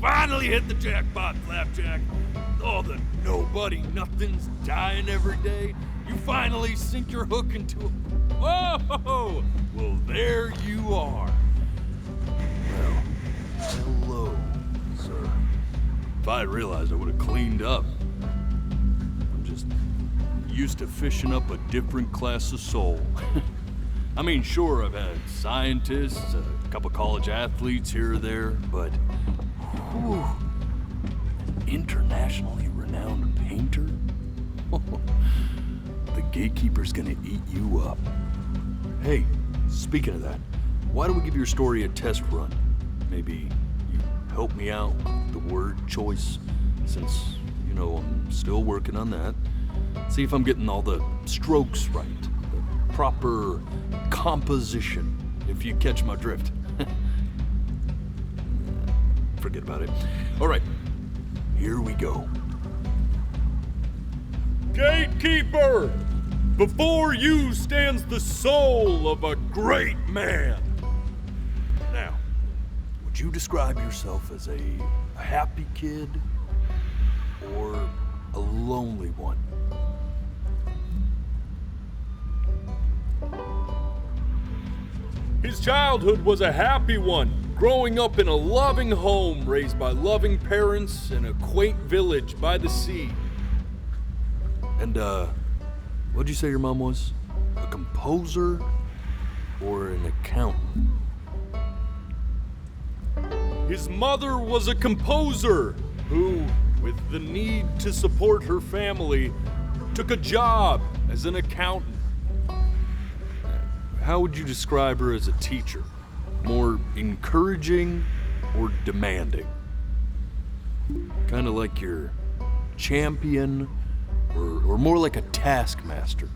Finally hit the jackpot, Flapjack. All the nobody nothings dying every day. You finally sink your hook into a... Oh, well, there you are. Well, hello, sir. If I had realized, I would have cleaned up. I'm just used to fishing up a different class of soul. I mean, sure, I've had scientists, a couple college athletes here or there, but... Whew, an internationally renowned painter? The gatekeeper's gonna eat you up. Hey, speaking of that, why don't we give your story a test run? Maybe you help me out with the word choice, since, you know, I'm still working on that. See if I'm getting all the strokes right, the proper composition, if you catch my drift. Forget about it. All right, here we go. Gatekeeper! Before you stands the soul of a great man. Now, would you describe yourself as a happy kid or a lonely one? His childhood was a happy one, growing up in a loving home raised by loving parents in a quaint village by the sea. And, what'd you say your mom was? A composer or an accountant? His mother was a composer who, with the need to support her family, took a job as an accountant. How would you describe her as a teacher? More encouraging or demanding? Kind of like your champion or more like a taskmaster?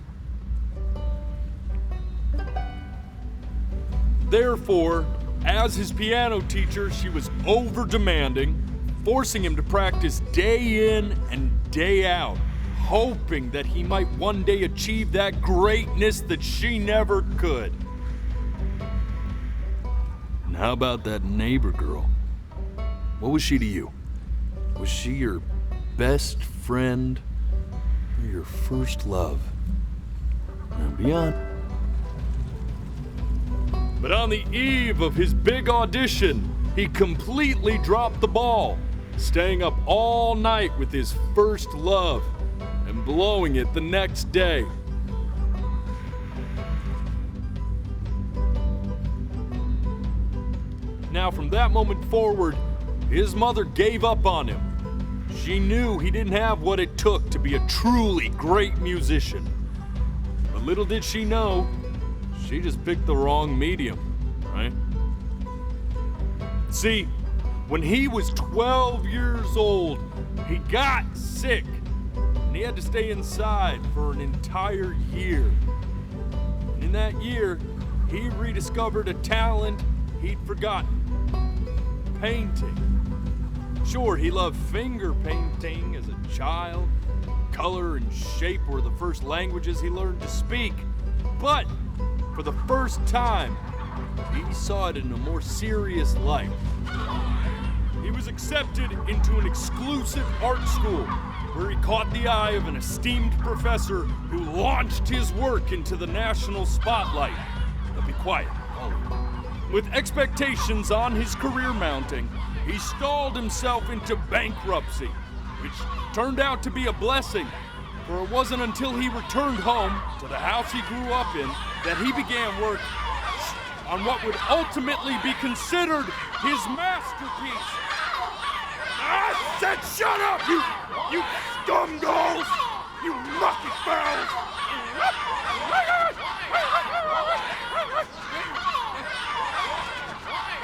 Therefore, as his piano teacher, she was over-demanding, forcing him to practice day in and day out, hoping that he might one day achieve that greatness that she never could. And how about that neighbor girl? What was she to you? Was she your best friend or your first love? And beyond. But on the eve of his big audition, he completely dropped the ball, staying up all night with his first love and blowing it the next day. Now, from that moment forward, his mother gave up on him. She knew he didn't have what it took to be a truly great musician. But little did she know, she just picked the wrong medium, right? See, when he was 12 years old, he got sick, and he had to stay inside for an entire year. And in that year, he rediscovered a talent he'd forgotten: painting. Sure, he loved finger painting as a child. Color and shape were the first languages he learned to speak. But for the first time, he saw it in a more serious light. He was accepted into an exclusive art school where he caught the eye of an esteemed professor who launched his work into the national spotlight. But be quiet, all of you. With expectations on his career mounting, he stalled himself into bankruptcy, which turned out to be a blessing, for it wasn't until he returned home to the house he grew up in that he began work on what would ultimately be considered his masterpiece. I said shut up, you scumballs! You mucky fowls!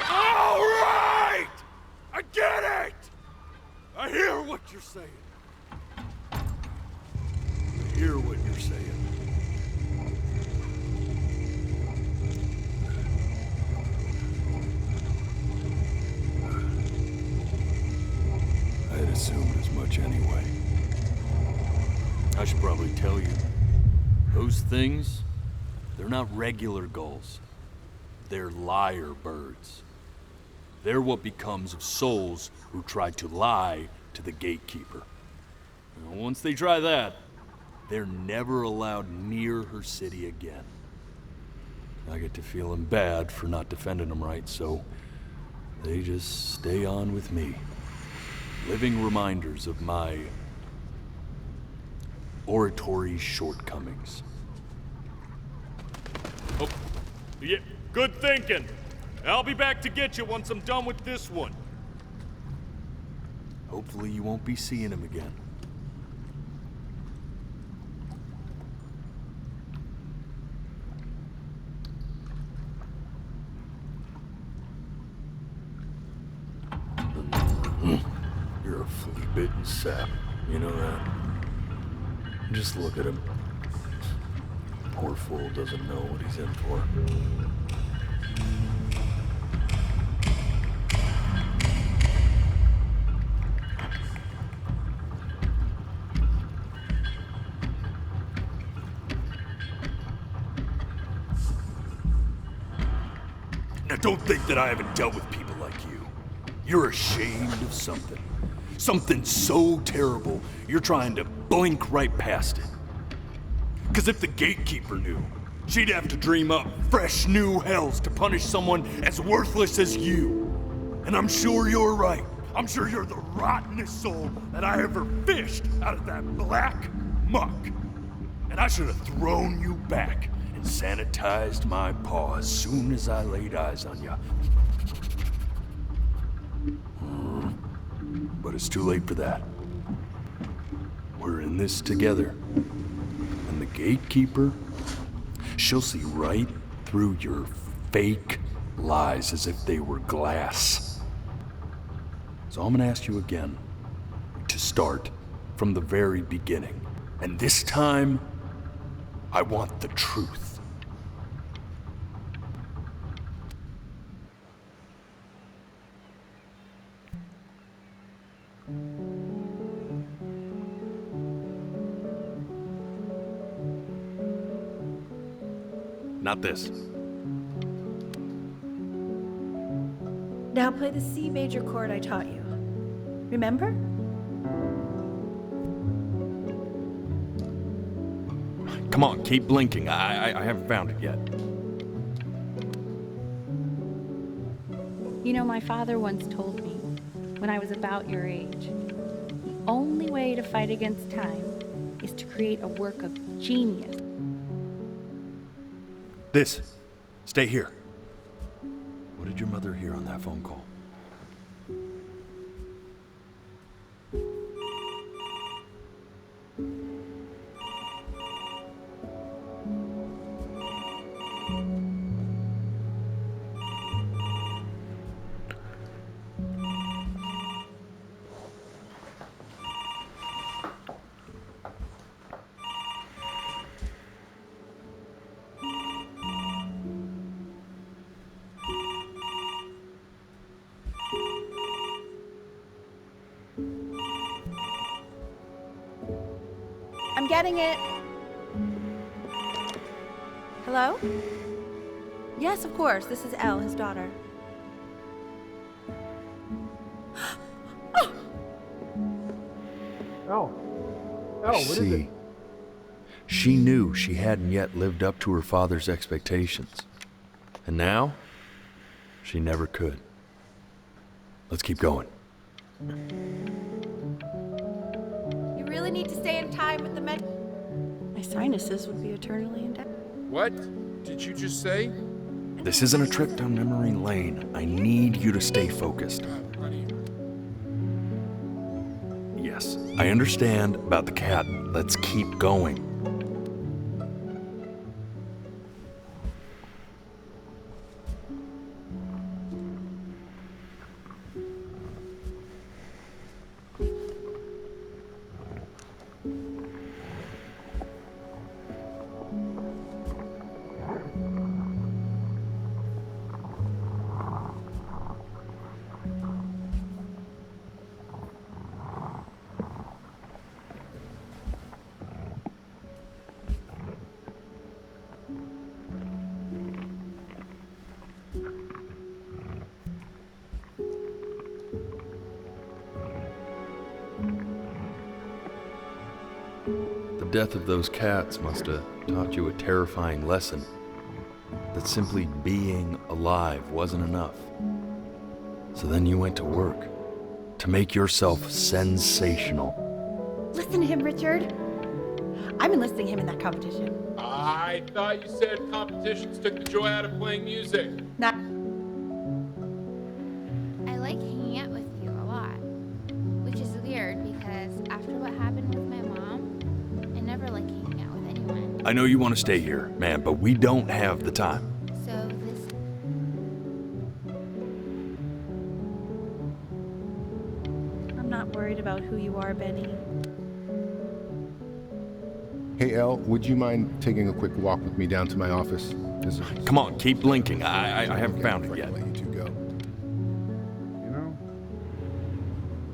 All right! I get it! I hear what you're saying. I hear what you're saying. I had assumed as much anyway. I should probably tell you, those things, they're not regular gulls. They're lyre birds. they're what becomes of souls who try to lie to the gatekeeper. And once they try that, they're never allowed near her city again. I get to feeling bad for not defending them right, so they just stay on with me. Living reminders of my oratory shortcomings. Oh, yeah, good thinking. I'll be back to get you once I'm done with this one. Hopefully you won't be seeing him again. You're a flea-bitten sap, you know that? Just look at him. Poor fool doesn't know what he's in for. Now don't think that I haven't dealt with people like you. You're ashamed of something. Something so terrible, you're trying to blink right past it. Because if the gatekeeper knew, she'd have to dream up fresh new hells to punish someone as worthless as you. And I'm sure you're right. I'm sure you're the rottenest soul that I ever fished out of that black muck. And I should have thrown you back and sanitized my paw as soon as I laid eyes on you. But it's too late for that. We're in this together. And the gatekeeper, she'll see right through your fake lies as if they were glass. So I'm gonna ask you again to start from the very beginning. And this time, I want the truth. Not this. Now play the C major chord I taught you. Remember? Come on, keep blinking. I haven't found it yet. You know, my father once told me, when I was about your age, the only way to fight against time is to create a work of genius. This. Stay here. What did your mother hear on that phone call? I'm getting it. Hello? Yes, of course. This is Elle, his daughter. Oh, what is it? She knew she hadn't yet lived up to her father's expectations. And now, she never could. Let's keep going. You really need to stay in time with the med. My sinuses would be eternally intact. What did you just say? This isn't a trip down memory lane. I need you to stay focused. Honey, Yes, I understand about the cat. Let's keep going. death of those cats must have taught you a terrifying lesson. That simply being alive wasn't enough. So then you went to work to make yourself sensational. Listen to him, Richard. I'm enlisting him in that competition. I thought you said competitions took the joy out of playing music. Not. I like hanging out with you a lot, which is weird because after what happened with my mom, I never like hanging out with anyone. I know you want to stay here, man, but we don't have the time. So this... I'm not worried about who you are, Benny. Hey, Elle, would you mind taking a quick walk with me down to my office? Come on, keep blinking. I haven't found it yet. Let you two go. You know,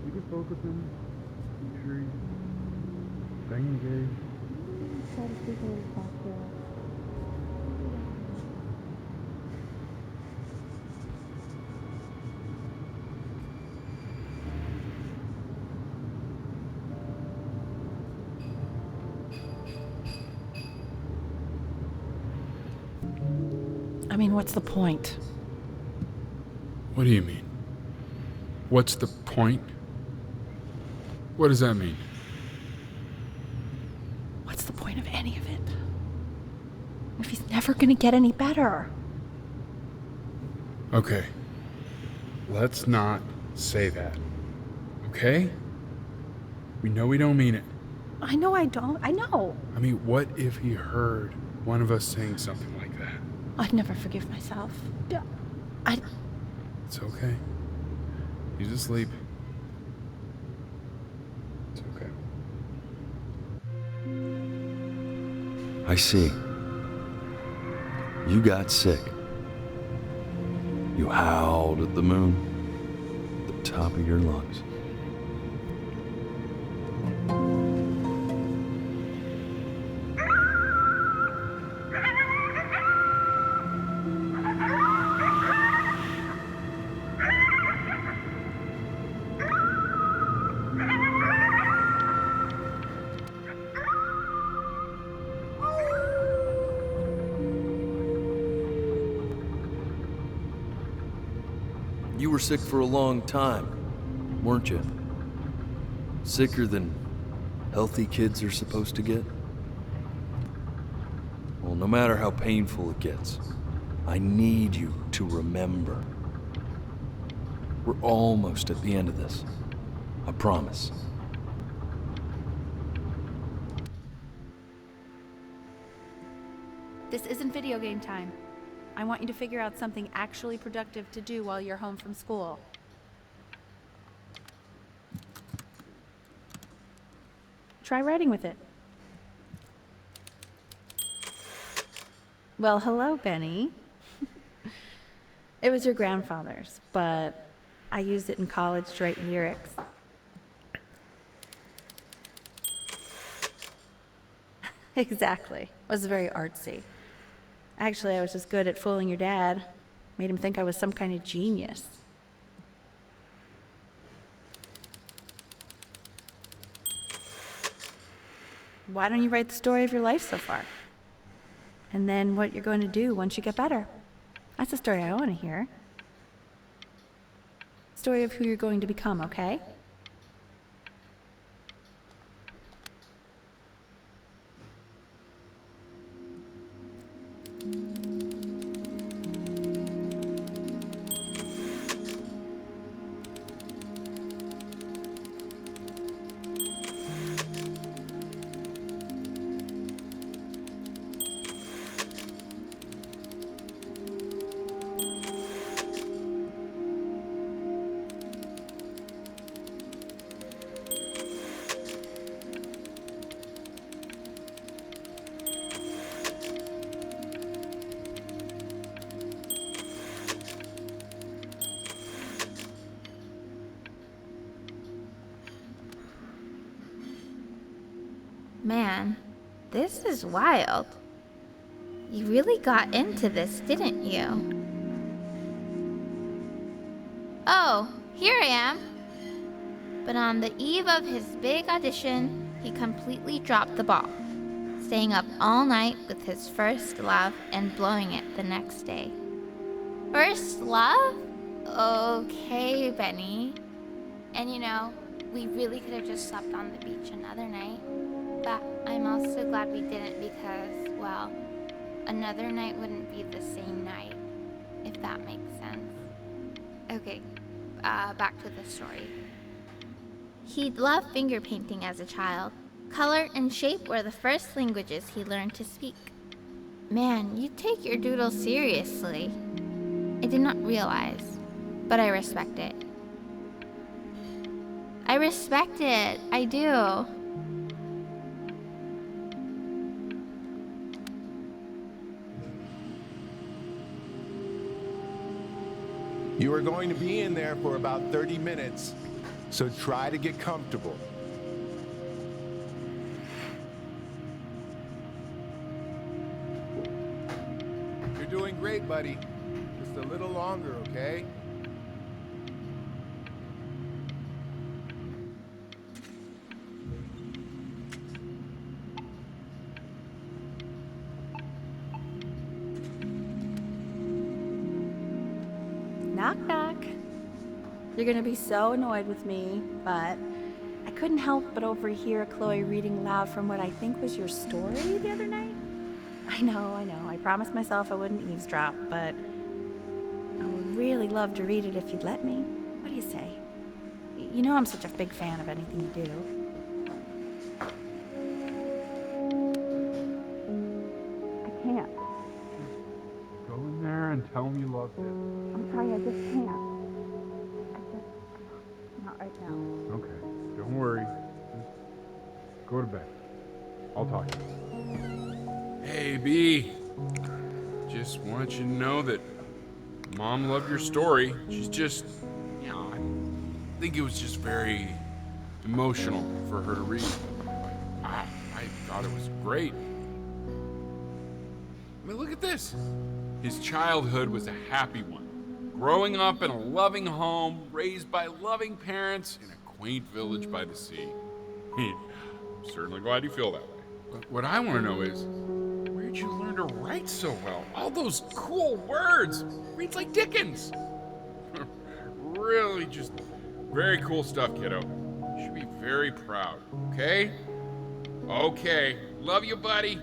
you can focus him, make sure he's staying engaged. Try to speak a little softer. I mean, what's the point? What do you mean? What's the point? What does that mean? What's the point of any of it? If he's never gonna get any better. Okay. Let's not say that. Okay? We know we don't mean it. I know I don't. I know. I mean, what if he heard one of us saying something like that? I'd never forgive myself. It's okay. You just sleep. It's okay. I see. You got sick. You howled at the moon at the top of your lungs. You were sick for a long time, weren't you? Sicker than healthy kids are supposed to get? Well, no matter how painful it gets, I need you to remember. We're almost at the end of this. I promise. This isn't video game time. I want you to figure out something actually productive to do while you're home from school. Try writing with it. Well, hello, Benny. It was your grandfather's, but I used it in college to write lyrics. Exactly. It was very artsy. Actually, I was just good at fooling your dad. Made him think I was some kind of genius. Why don't you write the story of your life so far? And then what you're going to do once you get better. That's the story I want to hear. Story of who you're going to become, okay? Man, this is wild. You really got into this, didn't you? Oh, here I am. But on the eve of his big audition, he completely dropped the ball. staying up all night with his first love and blowing it the next day. First love? Okay, Benny. And you know, we really could have just slept on the beach another night. But I'm also glad we didn't because, well, another night wouldn't be the same night, if that makes sense. Okay, back to the story. He'd loved finger painting as a child. Color and shape were the first languages he learned to speak. Man, you take your doodle seriously. I did not realize, but I respect it. I respect it, I do. You are going to be in there for about 30 minutes, so try to get comfortable. You're doing great, buddy. Just a little longer, okay? Knock, knock. You're gonna be so annoyed with me, but I couldn't help but overhear Chloe reading loud from what I think was your story the other night. I know. I promised myself I wouldn't eavesdrop, but I would really love to read it if you'd let me. What do you say? You know I'm such a big fan of anything you do. I can't. Go in there and tell him you loved it. I'm sorry, I just can't. Not right now. Okay, don't worry. Just go to bed. I'll talk to you. Hey, B. Just wanted you to know that Mom loved your story. She's just, you know, I think it was just very emotional for her to read. I thought it was great. I mean, look at this. His childhood was a happy one. Growing up in a loving home, raised by loving parents in a quaint village by the sea. I'm certainly glad you feel that way. But what I want to know is, where did you learn to write so well? All those cool words. Reads like Dickens. Really just very cool stuff, kiddo. You should be very proud, okay? Okay. Love you, buddy.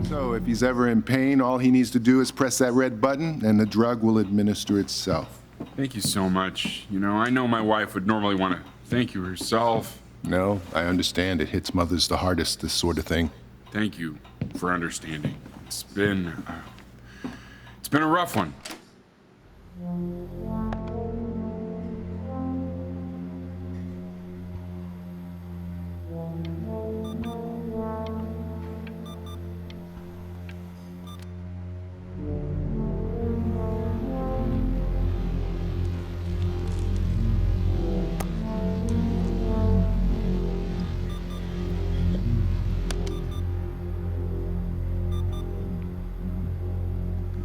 So if he's ever in pain, all he needs to do is press that red button and the drug will administer itself. Thank you so much. You know, I know my wife would normally want to thank you herself. No, I understand. It hits mothers the hardest, this sort of thing. Thank you for understanding. It's been a rough one.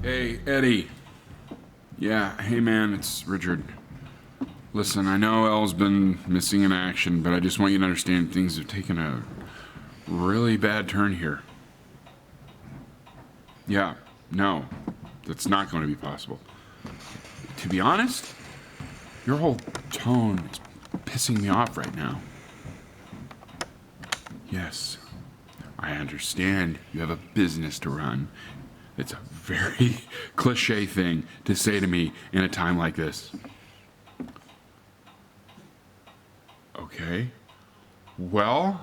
Hey, Eddie. Yeah, hey man, it's Richard. Listen, I know Elle's been missing in action, but I just want you to understand things have taken a really bad turn here. Yeah, no, that's not going to be possible. To be honest, your whole tone is pissing me off right now. Yes, I understand you have a business to run. It's a very cliche thing to say to me in a time like this. Okay. Well,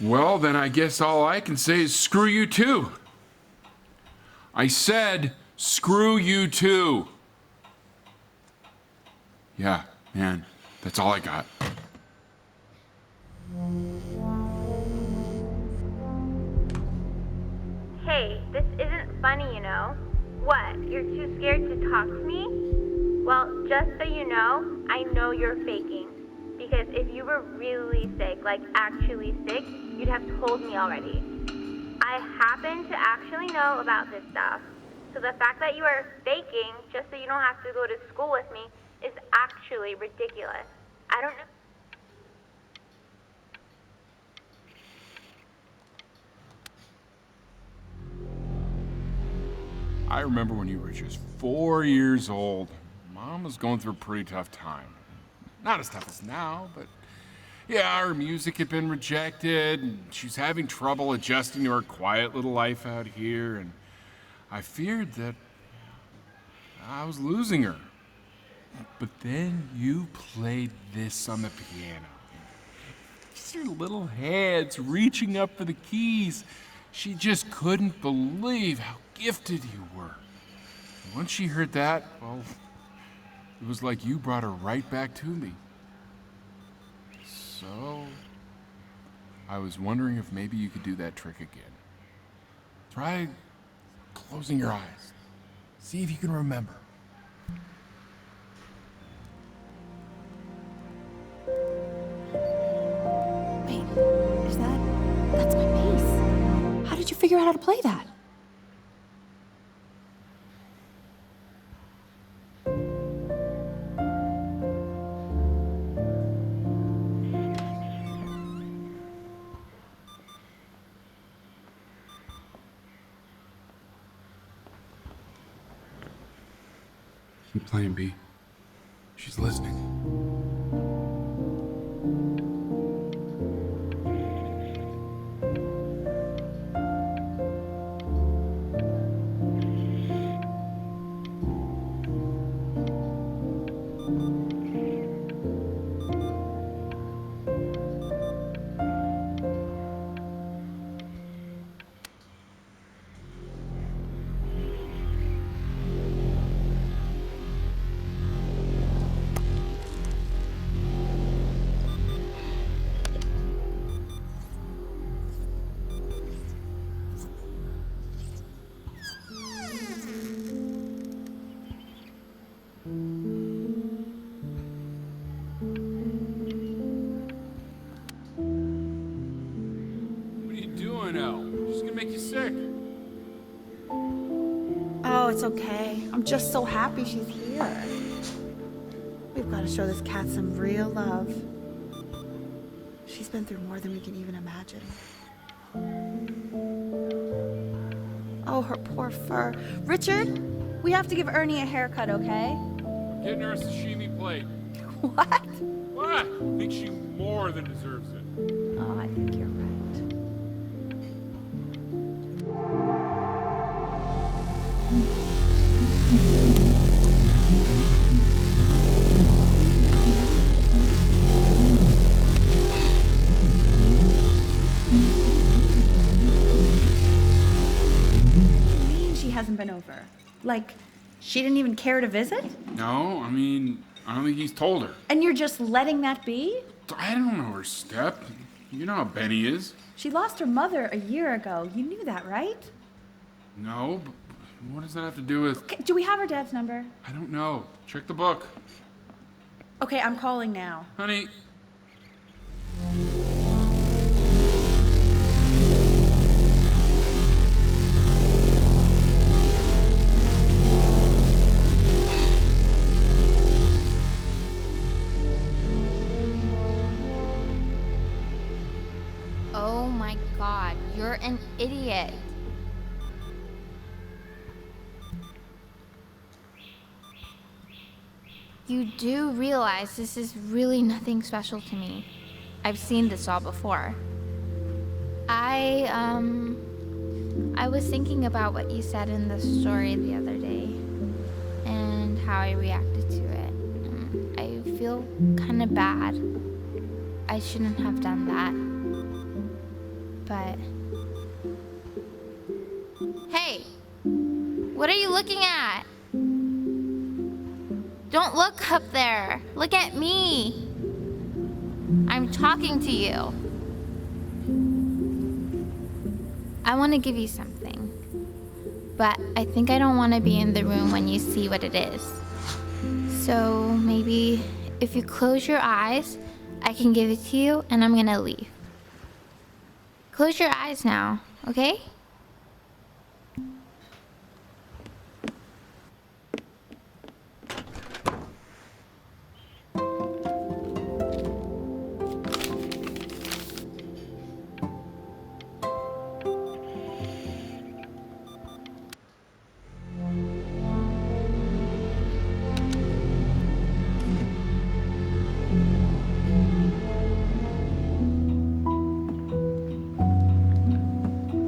then I guess all I can say is screw you too. I said screw you too. Yeah, man, that's all I got. Hey, this isn't funny, you know. What, you're too scared to talk to me? Well, just so you know, I know you're faking. Because if you were really sick, like actually sick, you'd have told me already. I happen to actually know about this stuff. So the fact that you are faking just so you don't have to go to school with me is actually ridiculous. I don't know. I remember when you were just 4 years old. Mom was going through a pretty tough time. Not as tough as now, but yeah, her music had been rejected, and she's having trouble adjusting to her quiet little life out here, and I feared that I was losing her. But then you played this on the piano. Just your little hands reaching up for the keys. She just couldn't believe how gifted you were. And once she heard that, well, it was like you brought her right back to me. So, I was wondering if maybe you could do that trick again. Try closing your eyes. See if you can remember. Wait, that's my bass. How did you figure out how to play that? Keep playing, B. She's listening. Oh, it's okay. I'm just so happy she's here. We've got to show this cat some real love. She's been through more than we can even imagine. Oh, her poor fur. Richard, we have to give Ernie a haircut, okay? Getting her a sashimi plate. What? What? I think she more than deserves it. Oh, I think you're right. Hasn't been over. Like, she didn't even care to visit? No, I mean, I don't think he's told her. And you're just letting that be? I don't know her step. You know how Benny is. She lost her mother a year ago. You knew that, right? No, but what does that have to do with... Okay, do we have her dad's number? I don't know. Check the book. Okay, I'm calling now. Honey. an idiot. You do realize this is really nothing special to me. I've seen this all before. I was thinking about what you said in the story the other day and how I reacted to it. I feel kind of bad. I shouldn't have done that. But... Hey! What are you looking at? Don't look up there. Look at me. I'm talking to you. I want to give you something. But I think I don't want to be in the room when you see what it is. So maybe if you close your eyes, I can give it to you and I'm gonna leave. Close your eyes now, okay?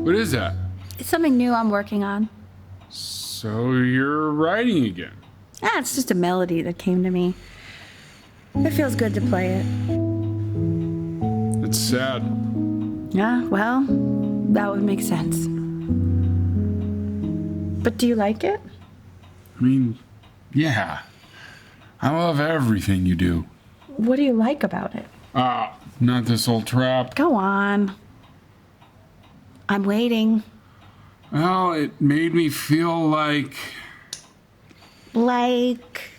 What is that? It's something new I'm working on. So you're writing again? It's just a melody that came to me. It feels good to play it. It's sad. Yeah, well, that would make sense. But do you like it? I mean, yeah. I love everything you do. What do you like about it? Not this old trap. Go on. I'm waiting. Well, it made me feel like... Like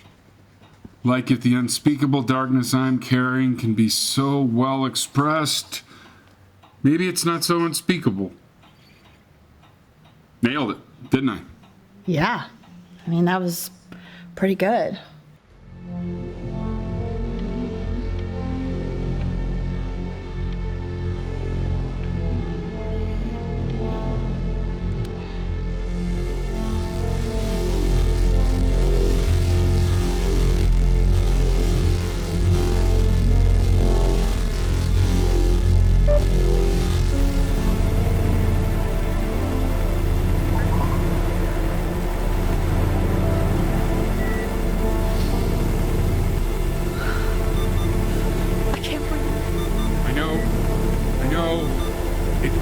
if the unspeakable darkness I'm carrying can be so well expressed, maybe it's not so unspeakable. Nailed it, didn't I? Yeah. I mean, that was pretty good.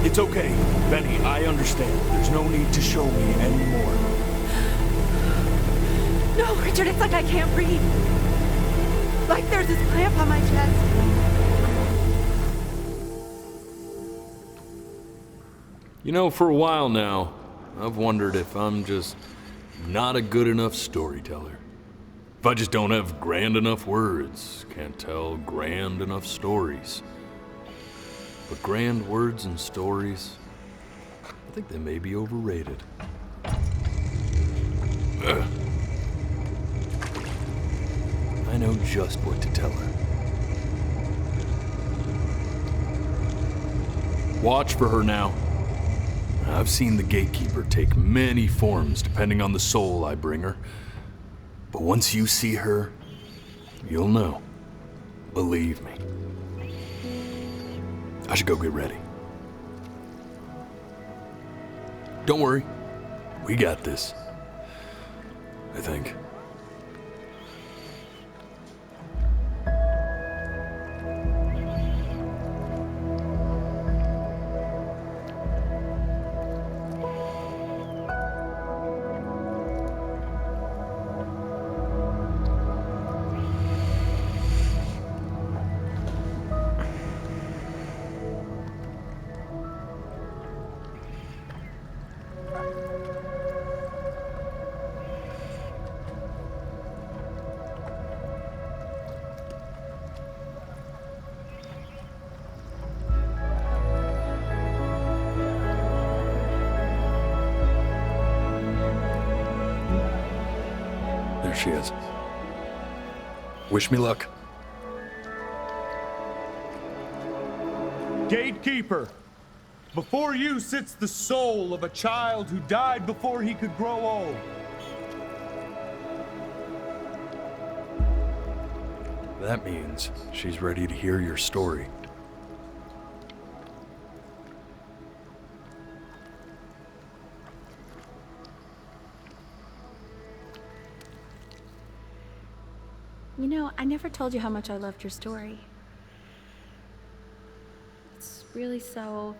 It's okay, Benny, I understand. There's no need to show me anymore. No, Richard, it's like I can't breathe. Like there's this clamp on my chest. You know, for a while now, I've wondered if I'm just not a good enough storyteller. If I just don't have grand enough words, can't tell grand enough stories. But grand words and stories, I think they may be overrated. I know just what to tell her. Watch for her now. I've seen the gatekeeper take many forms depending on the soul I bring her. But once you see her, you'll know. Believe me. I should go get ready. Don't worry. We got this. I think. There she is. Wish me luck. Gatekeeper, Before you sits the soul of a child who died before he could grow old. That means she's ready to hear your story. You know, I never told you how much I loved your story. It's really so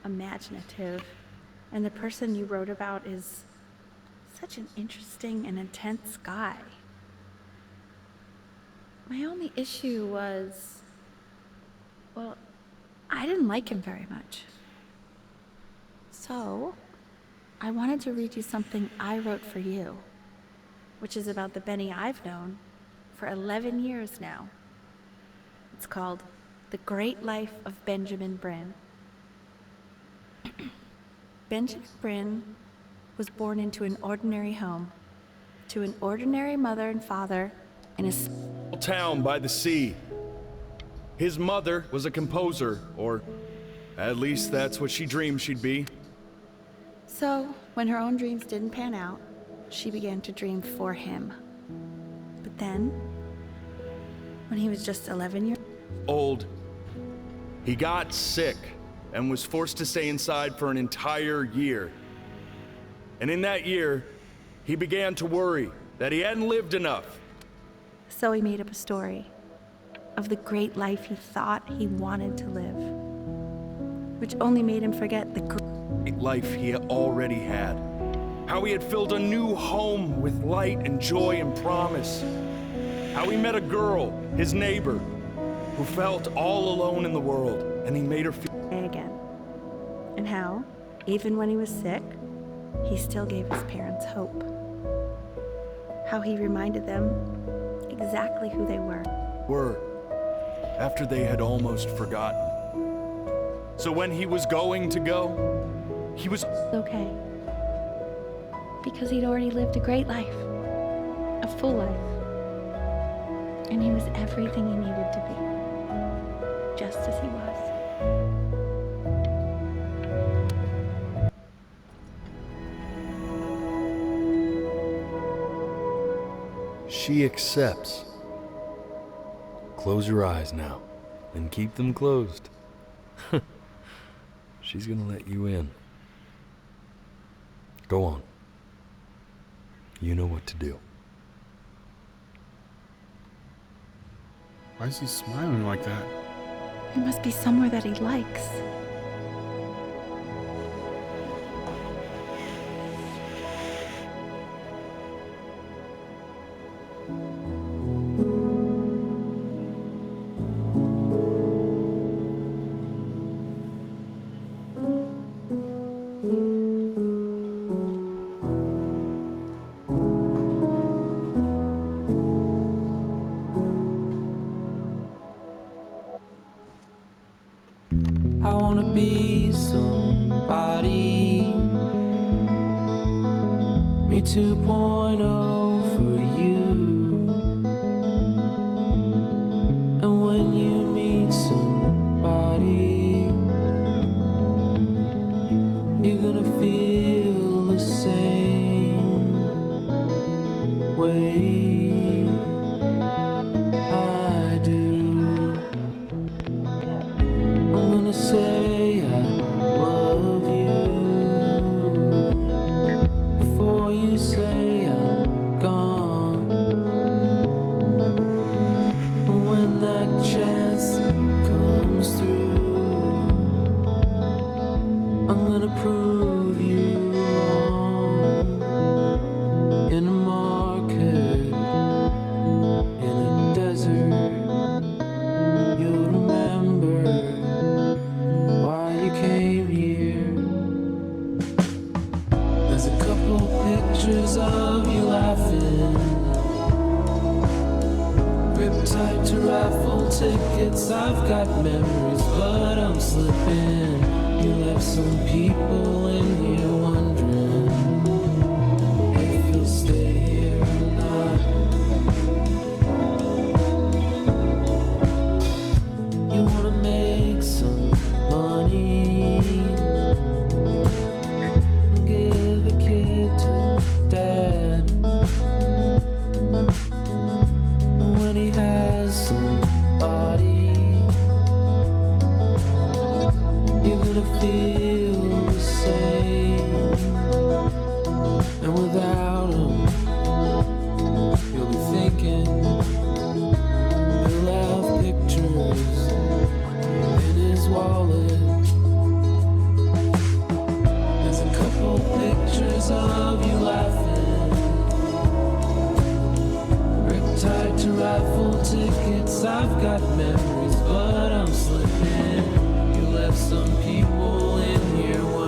imaginative, and the person you wrote about is such an interesting and intense guy. My only issue was, well, I didn't like him very much. So, I wanted to read you something I wrote for you, which is about the Benny I've known for 11 years now. It's called The Great Life of Benjamin Bryn. Benjamin Bryn was born into an ordinary home, to an ordinary mother and father in a small town by the sea. His mother was a composer, or at least that's what she dreamed she'd be. So, when her own dreams didn't pan out, she began to dream for him. But then, when he was just 11 years old, he got sick and was forced to stay inside for an entire year. And in that year, he began to worry that he hadn't lived enough. So he made up a story of the great life he thought he wanted to live, which only made him forget the great life he already had. How he had filled a new home with light and joy and promise. How he met a girl, his neighbor, who felt all alone in the world, and he made her feel again. And how, even when he was sick, he still gave his parents hope. How he reminded them exactly who they were after they had almost forgotten. So when he was going to go, he was okay. Because he'd already lived a great life, a full life. And he was everything he needed to be, just as he was. She accepts. Close your eyes now, and keep them closed. She's gonna let you in. Go on. You know what to do. Why is he smiling like that? It must be somewhere that he likes. I wanna be somebody. Me 2.0 for you. And when you meet somebody, you're gonna feel the same way I do. I'm gonna say I love you before you say I'm gone. And when that chance comes through, I'm gonna prove you wrong. In a market, in a desert, you'll remember why you came here. There's a couple pictures of you laughing, grip tight to raffle tickets. I've got memories, but I'm slipping. You left some people in here wondering if you'll stay here or not. You wanna make some money, old pictures of you laughing. Tied to raffle tickets, I've got memories, but I'm slipping. You left some people in here.